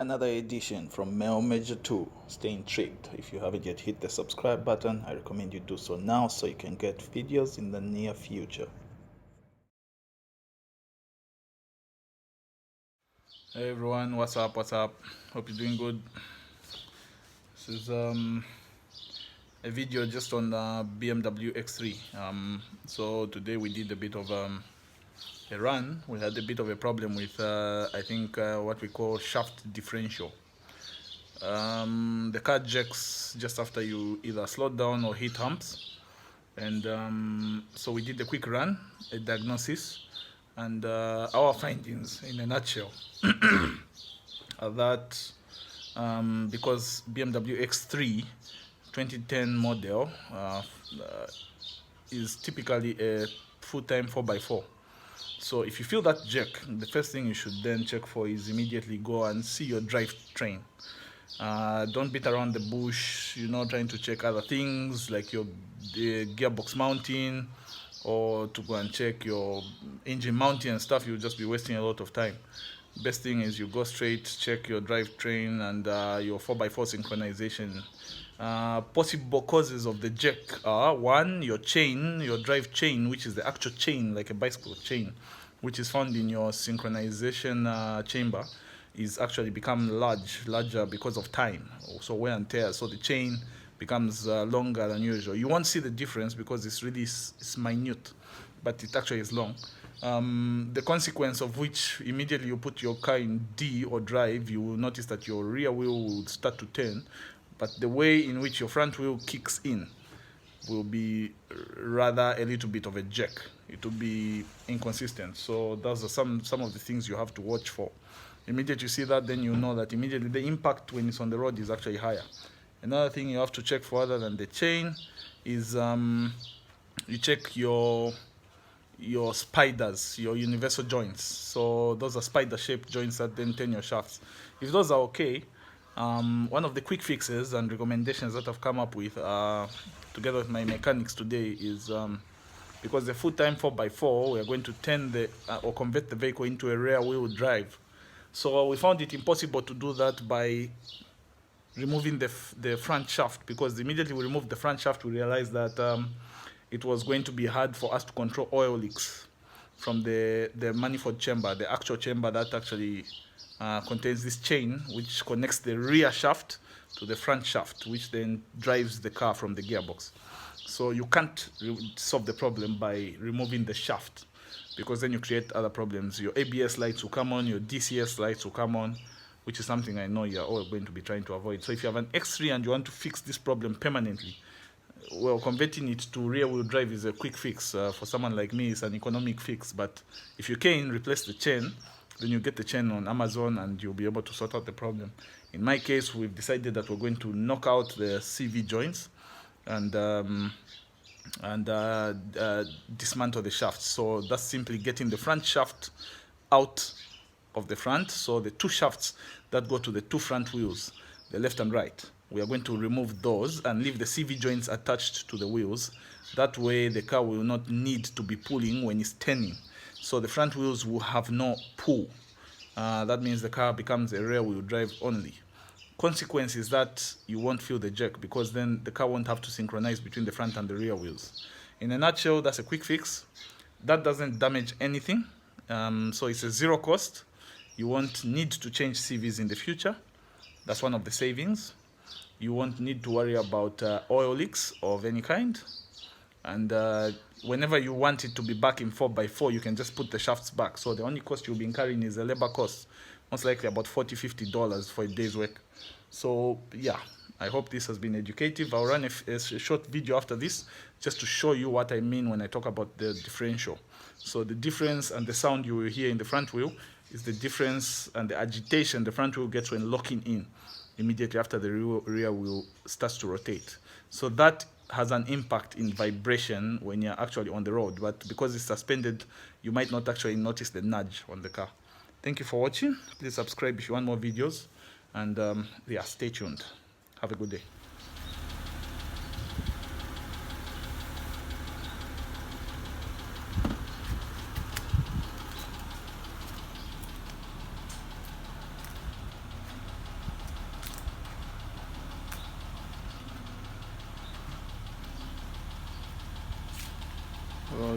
Another edition from Male Major 2. Stay intrigued. If you haven't yet hit the subscribe button, I recommend you do so now so you can get videos in the near future. Hey everyone, what's up? Hope you're doing good. This is a video just on the BMW X3. So today we did a bit of a run. We had a bit of a problem with I think what we call shaft differential. The car jacks just after you either slow down or hit humps, and so we did a quick run, a diagnosis, and our findings in a nutshell are that because BMW X3 2010 model is typically a full-time 4x4. So if you feel that jerk, the first thing you should then check for is immediately go and see your drivetrain. Don't beat around the bush, trying to check other things like the gearbox mounting, or to go and check your engine mounting and stuff. You'll just be wasting a lot of time. Best thing is you go straight, check your drivetrain and your 4x4 synchronization. Possible causes of the jerk are: one, your drive chain, which is the actual chain, like a bicycle chain, which is found in your synchronization chamber, is actually become larger because of time, so wear and tear. So the chain becomes longer than usual. You won't see the difference because it's minute, but it actually is long. The consequence of which, immediately you put your car in D or drive, you will notice that your rear wheel will start to turn, but the way in which your front wheel kicks in will be rather a little bit of a jerk. It will be inconsistent. So those are some of the things you have to watch for. Immediately you see that, then you know that immediately the impact when it's on the road is actually higher. Another thing you have to check for, other than the chain, is you check your spiders, your universal joints. So those are spider shaped joints that then turn your shafts. If those are okay, one of the quick fixes and recommendations that I've come up with together with my mechanics today is, because the full-time 4x4, we are going to turn or convert the vehicle into a rear wheel drive. So we found it impossible to do that by removing the front shaft, because immediately we removed the front shaft, we realized that it was going to be hard for us to control oil leaks from the manifold chamber, the actual chamber that actually contains this chain which connects the rear shaft to the front shaft, which then drives the car from the gearbox. So you can't solve the problem by removing the shaft, because then you create other problems. Your ABS lights will come on, your DCS lights will come on, which is something I know you're all going to be trying to avoid. So if you have an X3 and you want to fix this problem permanently, well, converting it to rear wheel drive is a quick fix. For someone like me, it's an economic fix. But if you can replace the chain, then you get the chain on Amazon and you'll be able to sort out the problem. In my case, we've decided that we're going to knock out the CV joints and dismantle the shafts. So that's simply getting the front shaft out of the front. So the two shafts that go to the two front wheels, the left and right, we are going to remove those and leave the CV joints attached to the wheels. That way the car will not need to be pulling when it's turning. So the front wheels will have no pull. That means the car becomes a rear wheel drive only. Consequence is that you won't feel the jerk, because then the car won't have to synchronize between the front and the rear wheels. In a nutshell, that's a quick fix. That doesn't damage anything. So it's a zero cost. You won't need to change CVs in the future. That's one of the savings. You won't need to worry about oil leaks of any kind. And whenever you want it to be back in 4x4, you can just put the shafts back. So the only cost you'll be incurring is the labor cost, most likely about $40–50 for a day's work. So yeah, I hope this has been educative. I'll run a short video after this just to show you what I mean when I talk about the differential. So the difference and the sound you will hear in the front wheel is the difference and the agitation the front wheel gets when locking in immediately after the rear wheel starts to rotate. So that has an impact in vibration when you're actually on the road, but because it's suspended, you might not actually notice the nudge on the car. Thank you for watching. Please subscribe if you want more videos, and yeah, stay tuned. Have a good day.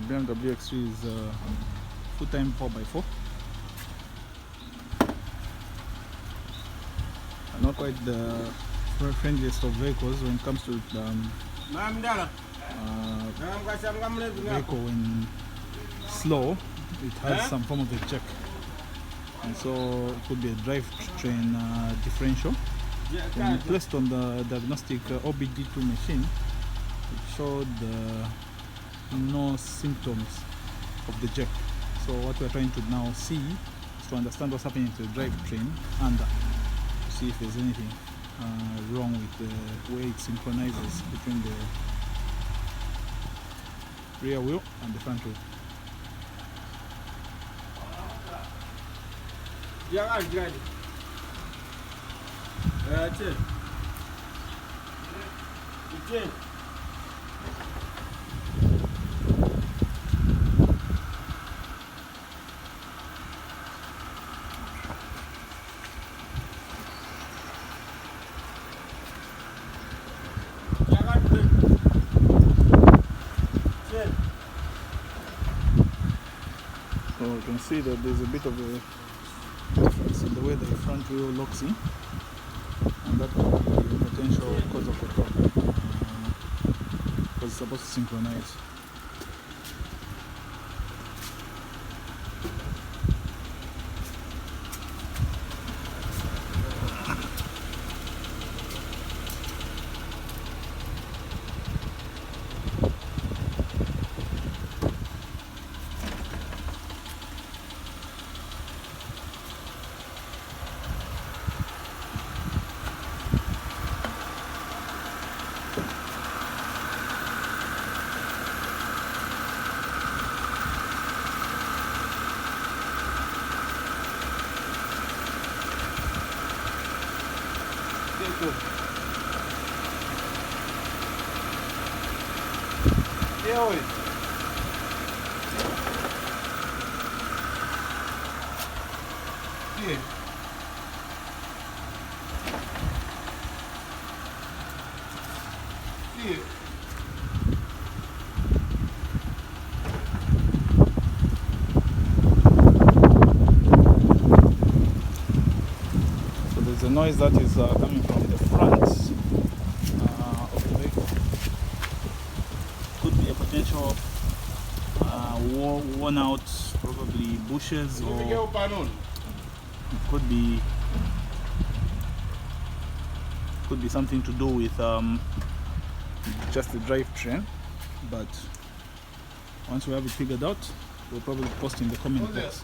BMW X3 is full-time 4x4. Not quite the friendliest of vehicles when it comes to vehicle when slow. It has some form of a check, and so it could be a drivetrain differential. When placed on the diagnostic OBD2 machine, it showed no symptoms of the jack. So what we're trying to now see is to understand what's happening to the drivetrain under, to see if there's anything wrong with the way it synchronizes between the rear wheel and the front wheel. So you can see that there's a bit of a difference in the way the front wheel locks in, and that could be a potential cause of the problem, because it's supposed to synchronize. Oi. So there's a noise that is coming from the front of the vehicle. Could be a potential worn out, probably bushes, or it could be something to do with just the drivetrain. But once we have it figured out, we'll probably post in the comment box.